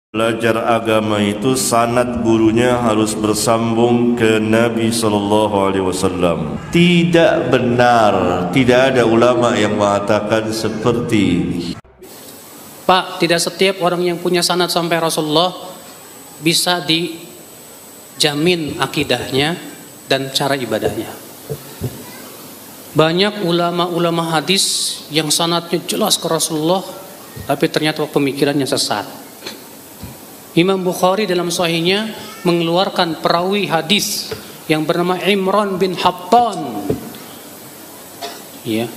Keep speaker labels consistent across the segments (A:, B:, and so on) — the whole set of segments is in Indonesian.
A: Belajar agama itu sanad gurunya harus bersambung ke Nabi SAW. Tidak benar, tidak ada ulama yang mengatakan seperti ini.
B: Pak, tidak setiap orang yang punya sanad sampai Rasulullah bisa dijamin akidahnya dan cara ibadahnya. Banyak ulama-ulama hadis yang sanadnya jelas ke Rasulullah, tapi ternyata pemikirannya sesat. Imam Bukhari dalam sahihnya mengeluarkan perawi hadis yang bernama Imran bin Hattan. Ya.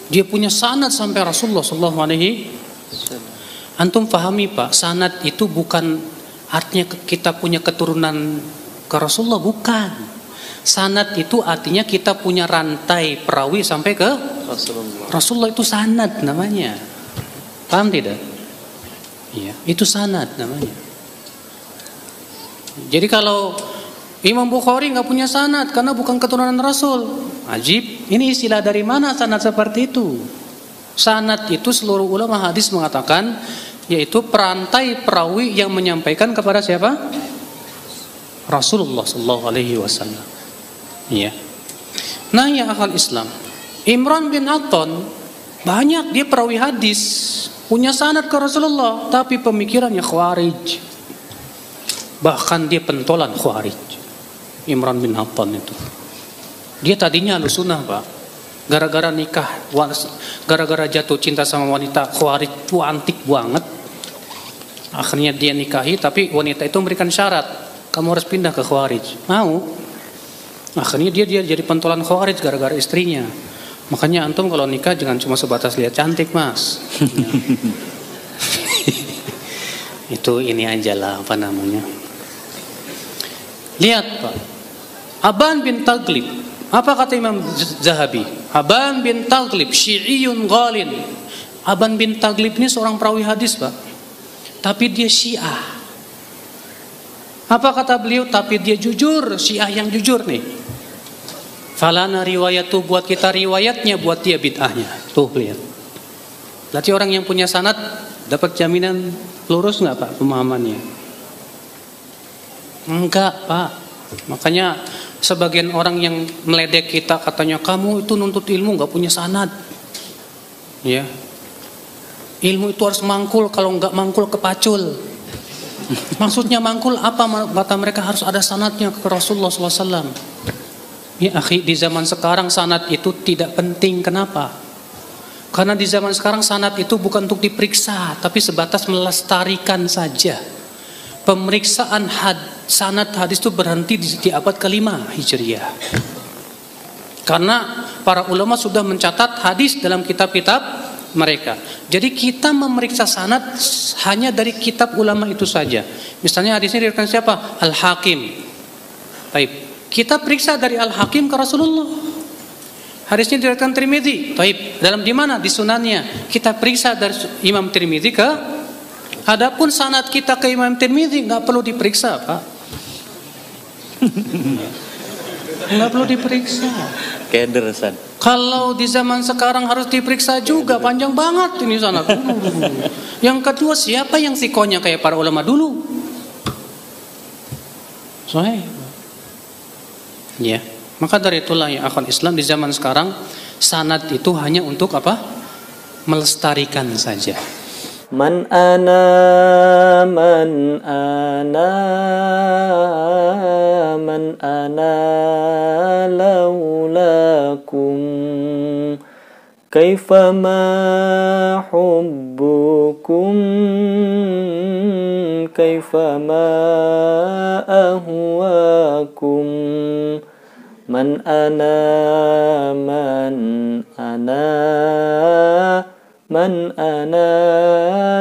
B: Dia punya sanad sampai Rasulullah sallallahu alaihi wasallam. Antum pahami, Pak, sanad itu bukan artinya kita punya keturunan ke Rasulullah, bukan. Sanad itu artinya kita punya rantai perawi sampai ke Rasulullah. Rasulullah itu sanad namanya. Paham tidak? Iya, itu sanad namanya. Jadi kalau Imam Bukhari nggak punya sanad karena bukan keturunan Rasul, ajib. Ini istilah dari mana sanad seperti itu? Sanad itu seluruh ulama hadis mengatakan yaitu perantai perawi yang menyampaikan kepada siapa? Rasulullah Sallallahu Alaihi Wasallam. Iya. Nah ya akal Islam, Imran bin Hattan banyak dia perawi hadis, punya sanad ke Rasulullah, tapi pemikirannya Khawarij. Bahkan dia pentolan Khawarij. Imran bin Hattan itu. Dia tadinya Ahlussunnah, Pak. Gara-gara nikah, gara-gara jatuh cinta sama wanita Khawarij itu antik banget. Akhirnya dia nikahi, tapi wanita itu memberikan syarat, kamu harus pindah ke Khawarij. Mau? Akhirnya dia jadi pentolan Khawarij gara-gara istrinya. Makanya antum kalau nikah jangan cuma sebatas lihat cantik, Mas. Itu ini aja lah, apa namanya. Lihat, Pak. Aban bin Taglib. Apa kata Imam Zahabi? Aban bin Taglib Syi'iyun ghalin. Aban bin Taglib ini seorang perawi hadis, Pak. Tapi dia Syiah. Apa kata beliau? Tapi dia jujur, Syiah yang jujur nih. Falana riwayatu, buat kita riwayatnya, buat dia bid'ahnya. Tuh lihat. Berarti orang yang punya sanad dapat jaminan lurus nggak, Pak, pemahamannya? Enggak, Pak. Makanya sebagian orang yang meledek kita katanya kamu itu nuntut ilmu nggak punya sanad. Ya. Ilmu itu harus mangkul, kalau nggak mangkul kepacul. Maksudnya mangkul apa? Kata mereka harus ada sanadnya ke Rasulullah SAW. Ya, akhi, di zaman sekarang sanad itu tidak penting. Kenapa? Karena di zaman sekarang sanad itu bukan untuk diperiksa, tapi sebatas melestarikan saja. Pemeriksaan sanad hadis itu berhenti di abad ke-5 Hijriah. Karena para ulama sudah mencatat hadis dalam kitab-kitab mereka. Jadi kita memeriksa sanad hanya dari kitab ulama itu saja. Misalnya hadisnya diriwayatkan siapa? Al-Hakim. Baik. Kita periksa dari Al-Hakim ke Rasulullah. Hadisnya diriwayatkan Tirmidzi. Baik. Dalam di mana? Di sunannya. Kita periksa dari Imam Tirmidzi ke. Adapun sanad kita ke Imam Tirmidzi nggak perlu diperiksa, Pak. Nggak perlu diperiksa.
C: Kedersan.
B: Kalau di zaman sekarang harus diperiksa juga, panjang banget ini sanad. Yang kedua, siapa yang sikonya kayak para ulama dulu? Soalnya, ya. Maka dari itulah ya akal Islam di zaman sekarang sanad itu hanya untuk apa? Melestarikan saja.
C: Man ana laulakum kaifa ma hubbukum kaifa ma ahwakum man ana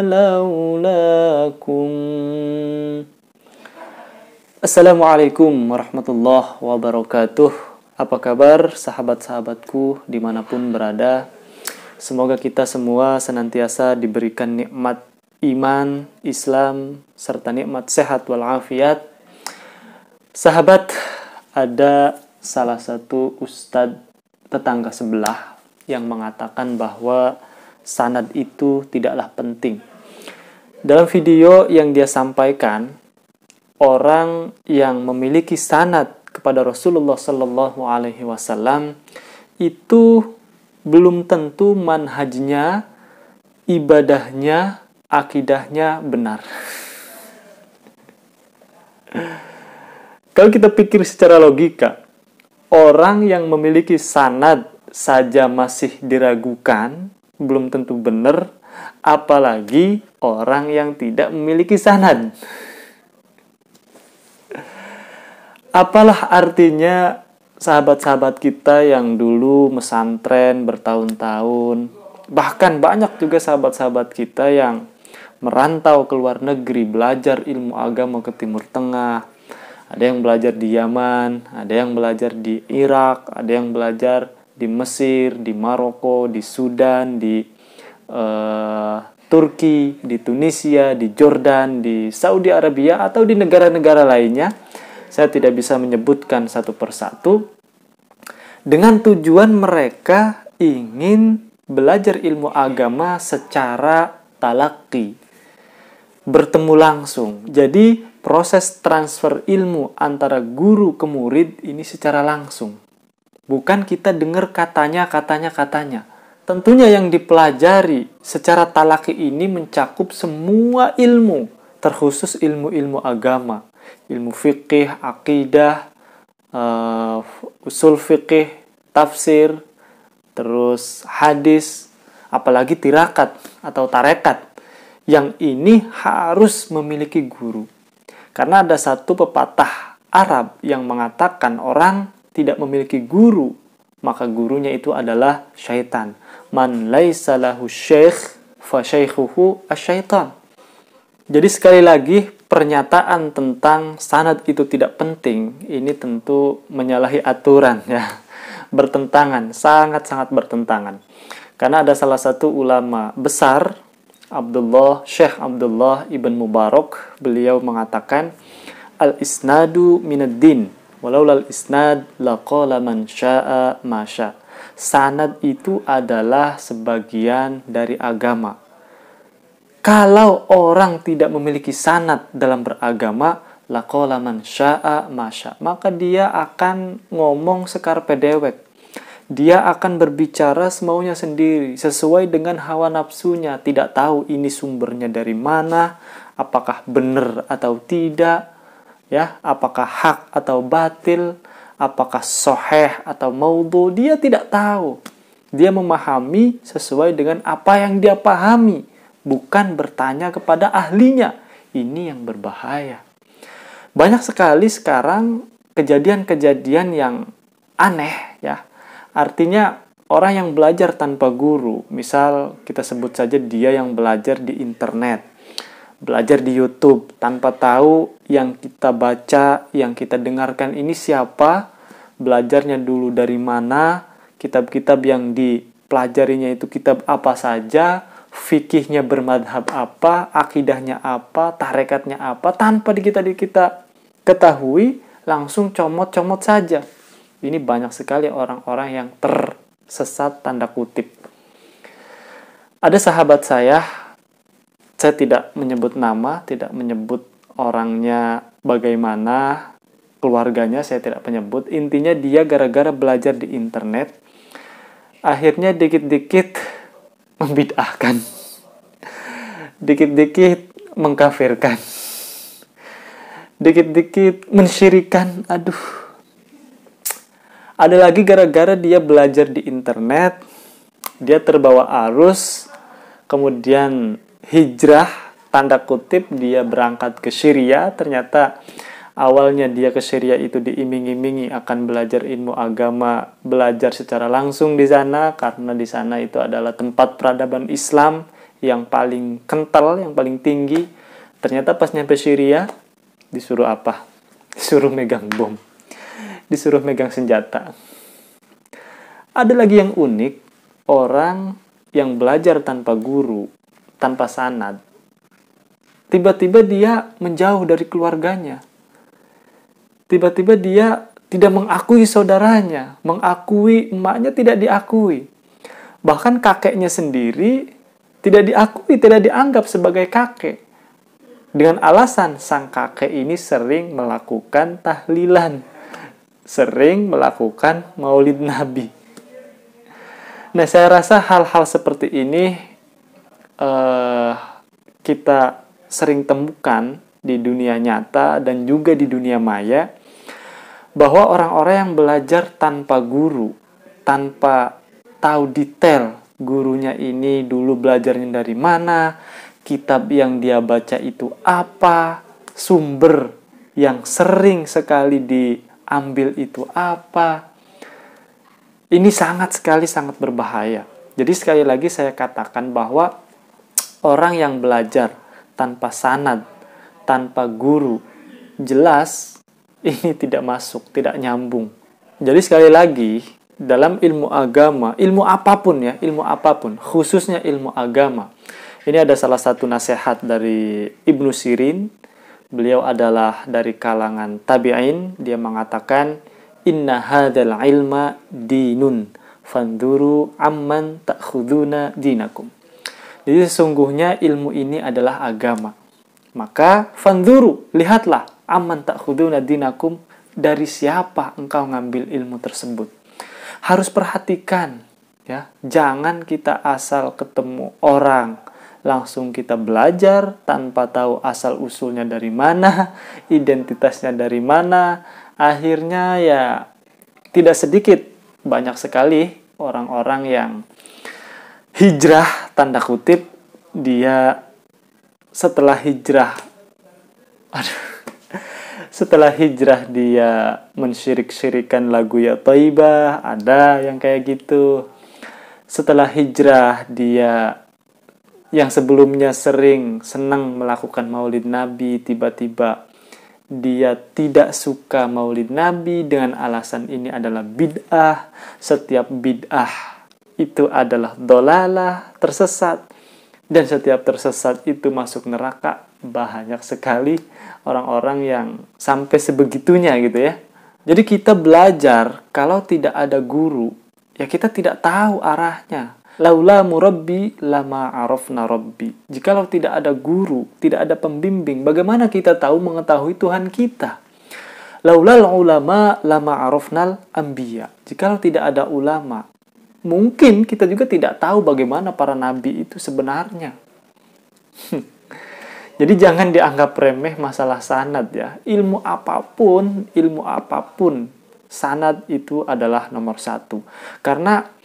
C: laulakum. Assalamualaikum warahmatullahi wabarakatuh. Apa kabar sahabat-sahabatku dimanapun berada? Semoga kita semua senantiasa diberikan nikmat iman, Islam, serta nikmat sehat walafiat. Sahabat, ada salah satu ustadz tetangga sebelah yang mengatakan bahwa sanad itu tidaklah penting. Dalam video yang dia sampaikan, orang yang memiliki sanad kepada Rasulullah Sallallahu Alaihi Wasallam itu belum tentu manhajnya, ibadahnya, akidahnya benar. Kalau kita pikir secara logika, orang yang memiliki sanad saja masih diragukan, belum tentu benar, apalagi orang yang tidak memiliki sanad. Apalah artinya sahabat-sahabat kita yang dulu mesantren bertahun-tahun, bahkan banyak juga sahabat-sahabat kita yang merantau ke luar negeri, belajar ilmu agama ke Timur Tengah. Ada yang belajar di Yaman, ada yang belajar di Irak, ada yang belajar di Mesir, di Maroko, di Sudan, di Turki, di Tunisia, di Jordan, di Saudi Arabia, atau di negara-negara lainnya. Saya tidak bisa menyebutkan satu persatu. Dengan tujuan mereka ingin belajar ilmu agama secara talaqi, bertemu langsung. Jadi proses transfer ilmu antara guru ke murid ini secara langsung. Bukan kita dengar katanya. Tentunya yang dipelajari secara talaqi ini mencakup semua ilmu, terkhusus ilmu-ilmu agama, ilmu fikih, akidah, usul fikih, tafsir, terus hadis, apalagi tirakat atau tarekat. Yang ini harus memiliki guru. Karena ada satu pepatah Arab yang mengatakan orang tidak memiliki guru, maka gurunya itu adalah syaitan. Man laisa lahu syekh fa syaikhuhu asyaitan. Jadi sekali lagi, pernyataan tentang sanad itu tidak penting, ini tentu menyalahi aturan ya. Bertentangan, sangat-sangat bertentangan. Karena ada salah satu ulama besar, Syekh Abdullah ibn Mubarak, beliau mengatakan, al-isnadu minad-din, walaulal isnad laqala man syaa ma syaa. Sanad itu adalah sebagian dari agama. Kalau orang tidak memiliki sanad dalam beragama, laqala man syaa ma syaa, maka dia akan ngomong sekarpe dewek. Dia akan berbicara semaunya sendiri, sesuai dengan hawa nafsunya, tidak tahu ini sumbernya dari mana, apakah benar atau tidak, ya, apakah hak atau batil, apakah sahih atau maudhu, dia tidak tahu. Dia memahami sesuai dengan apa yang dia pahami, bukan bertanya kepada ahlinya. Ini yang berbahaya. Banyak sekali sekarang kejadian-kejadian yang aneh, ya. Artinya orang yang belajar tanpa guru, misal kita sebut saja dia yang belajar di internet, belajar di YouTube, tanpa tahu yang kita baca, yang kita dengarkan ini siapa, belajarnya dulu dari mana, kitab-kitab yang dipelajarinya itu kitab apa saja, fikihnya bermadhab apa, akidahnya apa, tarekatnya apa, tanpa kita ketahui, langsung comot-comot saja. Ini banyak sekali orang-orang yang tersesat tanda kutip. Ada sahabat saya tidak menyebut nama, tidak menyebut orangnya bagaimana, keluarganya saya tidak menyebut. Intinya dia gara-gara belajar di internet, akhirnya dikit-dikit membid'ahkan, dikit-dikit mengkafirkan, dikit-dikit mensyirikan. Aduh. Ada lagi gara-gara dia belajar di internet, dia terbawa arus, kemudian hijrah, tanda kutip, dia berangkat ke Syria. Ternyata awalnya dia ke Syria itu diiming-imingi akan belajar ilmu agama, belajar secara langsung di sana, karena di sana itu adalah tempat peradaban Islam yang paling kental, yang paling tinggi. Ternyata pas nyampe Syria, disuruh apa? Disuruh megang bom. Disuruh megang senjata. Ada lagi yang unik, orang yang belajar tanpa guru, tanpa sanad, tiba-tiba dia menjauh dari keluarganya. Tiba-tiba dia tidak mengakui saudaranya, mengakui emaknya tidak diakui. Bahkan kakeknya sendiri tidak diakui, tidak dianggap sebagai kakek. Dengan alasan sang kakek ini sering melakukan tahlilan, sering melakukan maulid Nabi. Nah, saya rasa hal-hal seperti ini kita sering temukan di dunia nyata dan juga di dunia maya, bahwa orang-orang yang belajar tanpa guru, tanpa tahu detail gurunya ini dulu belajarnya dari mana, kitab yang dia baca itu apa, sumber yang sering sekali diambil itu apa, ini sangat berbahaya. Jadi sekali lagi saya katakan bahwa orang yang belajar tanpa sanad, tanpa guru, jelas ini tidak masuk, tidak nyambung. Jadi sekali lagi, dalam ilmu agama, ilmu apapun, khususnya ilmu agama, ini ada salah satu nasihat dari Ibnu Sirin. Beliau adalah dari kalangan tabi'in. Dia mengatakan, inna hadzal ilma dinun, fanduru amman ta'khuduna dinakum. Jadi sesungguhnya ilmu ini adalah agama. Maka fanduru, lihatlah, amman ta'khuduna dinakum, dari siapa engkau ngambil ilmu tersebut. Harus perhatikan, ya. Jangan kita asal ketemu orang langsung kita belajar tanpa tahu asal usulnya dari mana, identitasnya dari mana. Akhirnya ya tidak sedikit, banyak sekali orang-orang yang hijrah tanda kutip, dia setelah hijrah dia mensyirik-syirikan lagu Ya Thaibah, ada yang kayak gitu. Setelah hijrah dia yang sebelumnya senang melakukan maulid Nabi, tiba-tiba dia tidak suka maulid Nabi dengan alasan ini adalah bid'ah. Setiap bid'ah itu adalah dolalah, tersesat. Dan setiap tersesat itu masuk neraka. Banyak sekali orang-orang yang sampai sebegitunya gitu ya. Jadi kita belajar, kalau tidak ada guru, ya kita tidak tahu arahnya. Laula murabbi lama arafna rabbi. Jikalau tidak ada guru, tidak ada pembimbing, bagaimana kita mengetahui Tuhan kita? Laulal ulama lama arafnal anbiya. Jikalau tidak ada ulama, mungkin kita juga tidak tahu bagaimana para nabi itu sebenarnya. Jadi jangan dianggap remeh masalah sanad ya. Ilmu apapun, sanad itu adalah nomor satu. Karena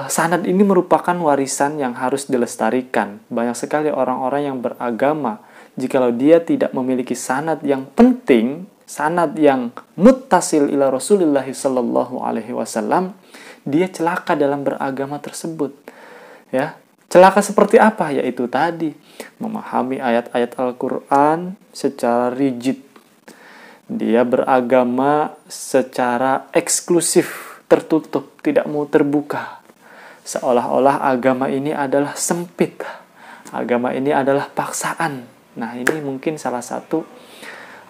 C: sanad ini merupakan warisan yang harus dilestarikan. Banyak sekali orang-orang yang beragama, jikalau dia tidak memiliki sanad yang penting, sanad yang muttasil ila Rasulullah sallallahu alaihi wasallam, dia celaka dalam beragama tersebut. Ya, celaka seperti apa? Yaitu tadi, memahami ayat-ayat Al-Qur'an secara rigid. Dia beragama secara eksklusif, tertutup, tidak mau terbuka. Seolah-olah agama ini adalah sempit. Agama ini adalah paksaan. Nah, ini mungkin salah satu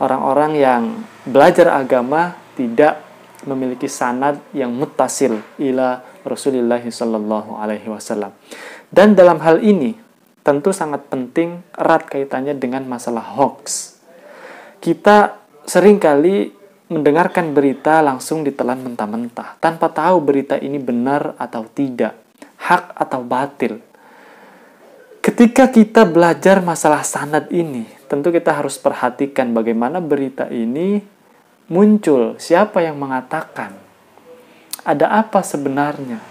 C: orang-orang yang belajar agama tidak memiliki sanad yang muttasil ila Rasulullah sallallahu alaihi wasallam. Dan dalam hal ini tentu sangat penting, erat kaitannya dengan masalah hoax. Kita seringkali mendengarkan berita langsung ditelan mentah-mentah, tanpa tahu berita ini benar atau tidak, hak atau batil. Ketika kita belajar masalah sanad ini, tentu kita harus perhatikan bagaimana berita ini muncul, siapa yang mengatakan, ada apa sebenarnya.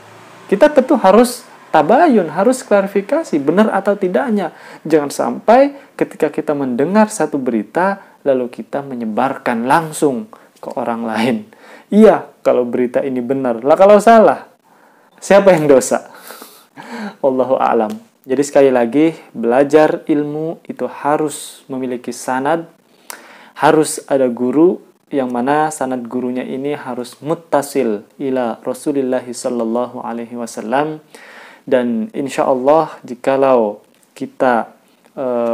C: Kita tentu harus tabayun, harus klarifikasi, benar atau tidaknya. Jangan sampai ketika kita mendengar satu berita, lalu kita menyebarkan langsung ke orang lain. Iya, kalau berita ini benar. Lah kalau salah, siapa yang dosa? Wallahu a'lam. Jadi sekali lagi, belajar ilmu itu harus memiliki sanad, harus ada guru, yang mana sanad gurunya ini harus muttasil ila Rasulullah sallallahu alaihi wasallam. Dan insya Allah jikalau kita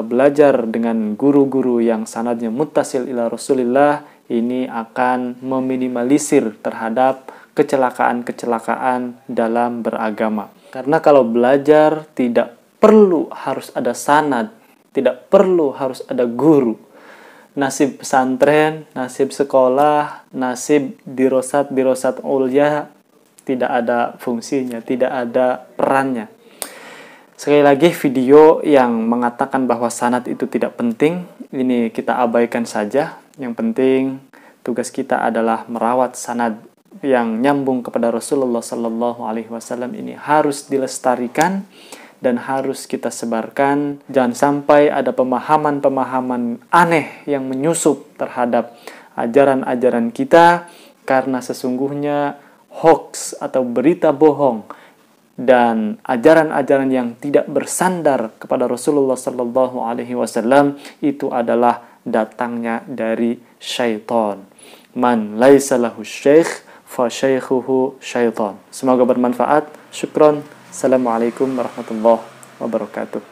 C: belajar dengan guru-guru yang sanadnya muttasil ila Rasulillah, ini akan meminimalisir terhadap kecelakaan-kecelakaan dalam beragama. Karena kalau belajar tidak perlu harus ada sanad, Tidak perlu harus ada guru. Nasib pesantren, nasib sekolah, nasib dirosat ulya tidak ada fungsinya, tidak ada perannya. Sekali lagi, video yang mengatakan bahwa sanad itu tidak penting, ini kita abaikan saja. Yang penting tugas kita adalah merawat sanad yang nyambung kepada Rasulullah Sallallahu Alaihi Wasallam ini harus dilestarikan dan harus kita sebarkan. Jangan sampai ada pemahaman-pemahaman aneh yang menyusup terhadap ajaran-ajaran kita, karena sesungguhnya hoax atau berita bohong dan ajaran-ajaran yang tidak bersandar kepada Rasulullah Sallallahu Alaihi Wasallam itu adalah datangnya dari syaitan. Man laisa lahu syekh fa syaikhuhu syaitan. Semoga bermanfaat. Syukron. Assalamualaikum warahmatullahi wabarakatuh.